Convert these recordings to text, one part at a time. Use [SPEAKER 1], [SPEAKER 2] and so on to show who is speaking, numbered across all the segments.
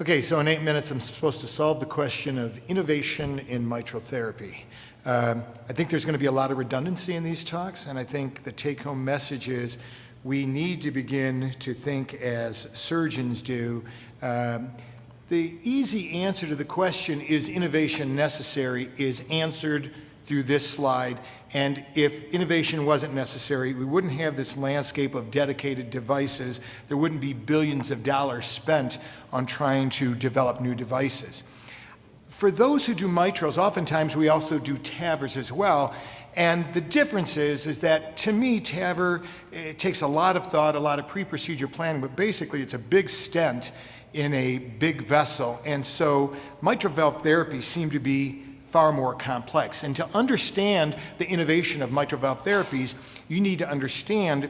[SPEAKER 1] Okay, so in 8 minutes, I'm supposed to solve the question of innovation in mitral therapy. I think there's going to be a lot of redundancy in these talks, and I think the take-home message is we need to begin to think as surgeons do. The easy answer to the question, is innovation necessary, is answered through this slide. And if innovation wasn't necessary, we wouldn't have this landscape of dedicated devices. There wouldn't be billions of dollars spent on trying to develop new devices. For those who do mitrals, oftentimes we also do TAVRs as well. And the difference is that to me, TAVR, it takes a lot of thought, a lot of pre-procedure planning, but basically it's a big stent in a big vessel. And so mitral valve therapies seem to be far more complex. And to understand the innovation of mitral valve therapies, you need to understand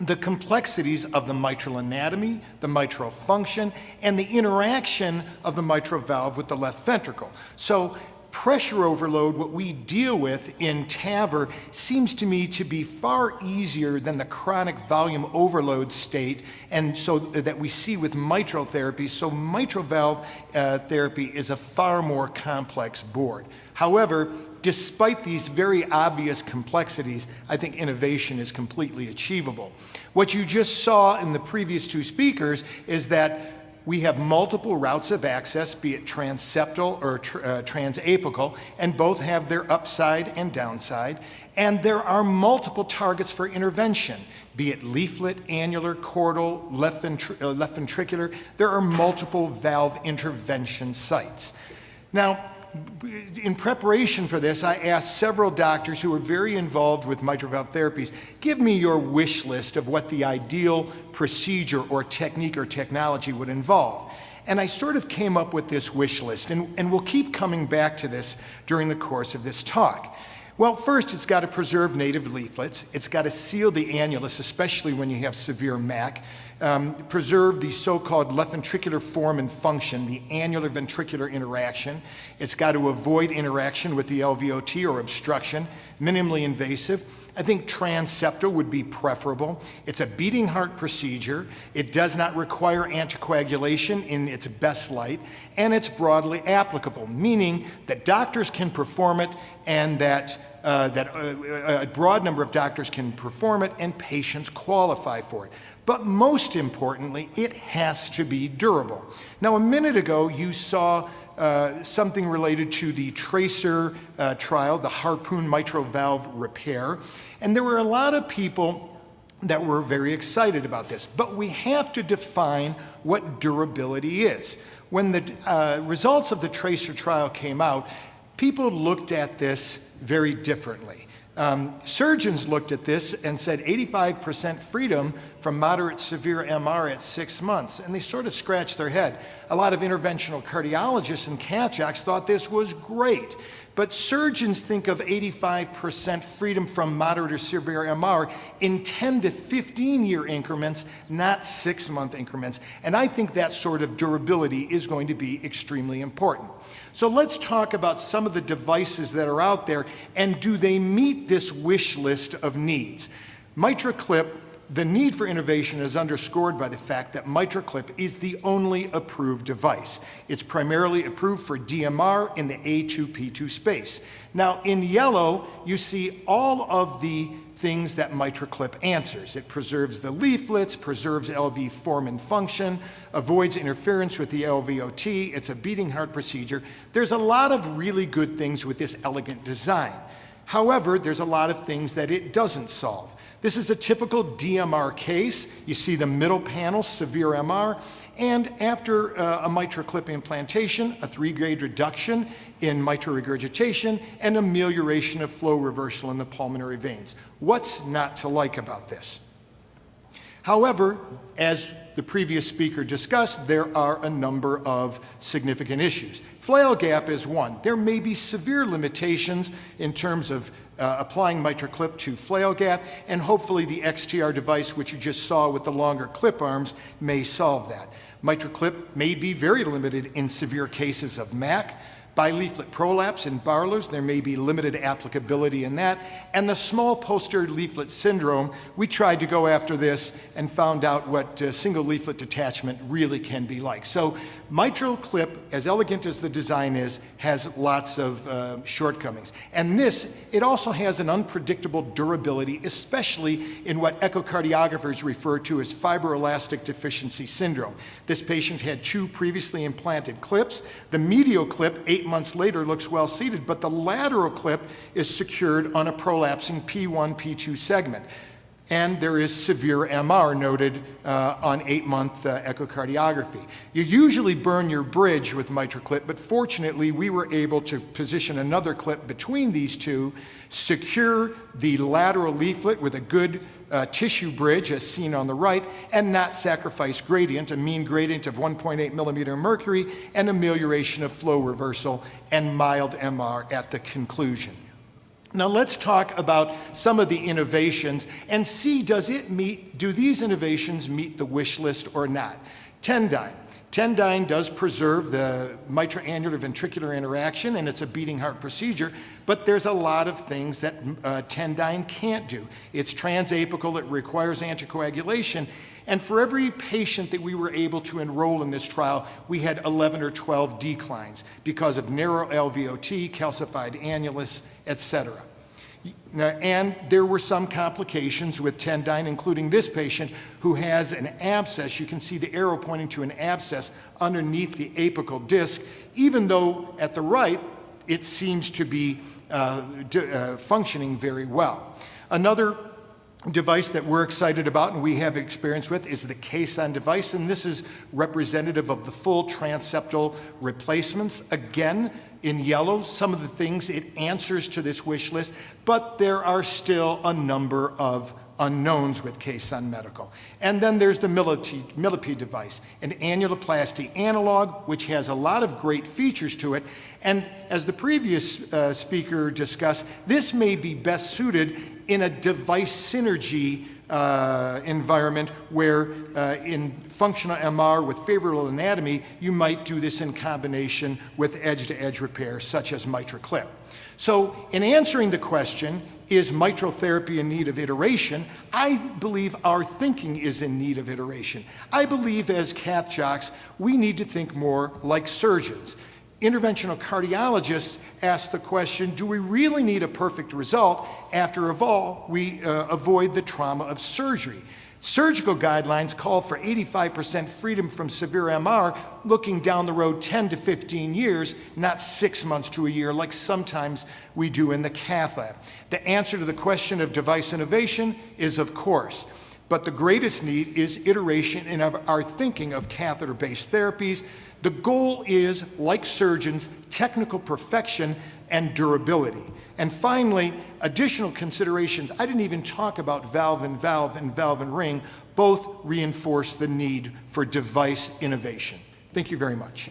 [SPEAKER 1] the complexities of the mitral anatomy, the mitral function, and the interaction of the mitral valve with the left ventricle. So pressure overload, what we deal with in TAVR, seems to me to be far easier than the chronic volume overload state, and so that we see with mitral therapy. So mitral valve therapy is a far more complex board. However, despite these very obvious complexities, I think innovation is completely achievable. What you just saw in the previous two speakers is that we have multiple routes of access, be it transeptal or transapical, and both have their upside and downside. And there are multiple targets for intervention, be it leaflet, annular, chordal, left ventricular. There are multiple valve intervention sites. Now, in preparation for this, I asked several doctors who are very involved with mitral valve therapies, give me your wish list of what the ideal procedure or technique or technology would involve. And I sort of came up with this wish list, and we'll keep coming back to this during the course of this talk. Well, first, it's got to preserve native leaflets. It's got to seal the annulus, especially when you have severe MAC. Preserve the so-called left ventricular form and function, the annular ventricular interaction. It's got to avoid interaction with the LVOT or obstruction, minimally invasive. I think transeptal would be preferable. It's a beating heart procedure. It does not require anticoagulation in its best light, and it's broadly applicable, meaning that doctors can perform it and that a broad number of doctors can perform it and patients qualify for it. But most importantly, it has to be durable. Now, a minute ago, you saw something related to the tracer trial, the harpoon mitral valve repair. And there were a lot of people that were very excited about this. But we have to define what durability is. When the results of the tracer trial came out, people looked at this very differently. Surgeons looked at this and said 85% freedom from moderate severe MR at 6 months, and they sort of scratched their head. A lot of interventional cardiologists and cath thought this was great, but surgeons think of 85% freedom from moderate or severe MR in 10 to 15-year increments, not 6-month increments, and I think that sort of durability is going to be extremely important. So let's talk about some of the devices that are out there, and do they meet this wish list of needs? MitraClip, the need for innovation is underscored by the fact that MitraClip is the only approved device. It's primarily approved for DMR in the A2P2 space. Now, in yellow, you see all of the things that MitraClip answers. It preserves the leaflets, preserves LV form and function, avoids interference with the LVOT. It's a beating heart procedure. There's a lot of really good things with this elegant design. However, there's a lot of things that it doesn't solve. This is a typical DMR case. You see the middle panel, severe MR, and after a MitraClip implantation, a 3-grade reduction in mitral regurgitation and amelioration of flow reversal in the pulmonary veins. What's not to like about this? However, as the previous speaker discussed, there are a number of significant issues. Flail Gap is one. There may be severe limitations in terms of applying MitraClip to Flail Gap, and hopefully the XTR device, which you just saw with the longer clip arms, may solve that. MitraClip may be very limited in severe cases of MAC. Bi-leaflet prolapse in Barlow's, there may be limited applicability in that. And the small posterior leaflet syndrome, we tried to go after this and found out what single leaflet detachment really can be like. So mitral clip, as elegant as the design is, has lots of shortcomings. And this, it also has an unpredictable durability, especially in what echocardiographers refer to as fibroelastic deficiency syndrome. This patient had 2 previously implanted clips. The medial clip, 8 months later, looks well seated, but the lateral clip is secured on a prolapsing P1, P2 segment. And there is severe MR noted on 8-month echocardiography. You usually burn your bridge with mitral clip, but fortunately we were able to position another clip between these two, secure the lateral leaflet with a good tissue bridge as seen on the right, and not sacrifice gradient, a mean gradient of 1.8 millimeter of mercury, and amelioration of flow reversal, and mild MR at the conclusion. Now let's talk about some of the innovations and see, do these innovations meet the wish list or not? Tendyne. Tendyne does preserve the mitral-annular ventricular interaction, and it's a beating heart procedure, but there's a lot of things that Tendyne can't do. It's transapical, it requires anticoagulation, and for every patient that we were able to enroll in this trial, we had 11 or 12 declines because of narrow LVOT, calcified annulus, etc. And there were some complications with Tendyne, including this patient who has an abscess. You can see the arrow pointing to an abscess underneath the apical disc, even though at the right, it seems to be functioning very well. Another device that we're excited about and we have experience with is the Caisson device, and this is representative of the full transeptal replacements. Again, in yellow, some of the things it answers to this wish list, but there are still a number of unknowns with Caisson Medical. And then there's the Millipede device, an annuloplasty analog, which has a lot of great features to it. And as the previous speaker discussed, this may be best suited in a device synergy environment where in functional MR with favorable anatomy, you might do this in combination with edge-to-edge repair, such as mitral clip. So in answering the question, is mitral therapy in need of iteration? I believe our thinking is in need of iteration. I believe as cath jocks, we need to think more like surgeons. Interventional cardiologists ask the question, do we really need a perfect result? After all, we avoid the trauma of surgery. Surgical guidelines call for 85% freedom from severe MR, looking down the road 10 to 15 years, not 6 months to a year like sometimes we do in the cath lab. The answer to the question of device innovation is of course, but the greatest need is iteration in our thinking of catheter-based therapies. The goal is, like surgeons, technical perfection and durability. And finally, additional considerations. I didn't even talk about valve and valve and ring. Both reinforce the need for device innovation. Thank you very much.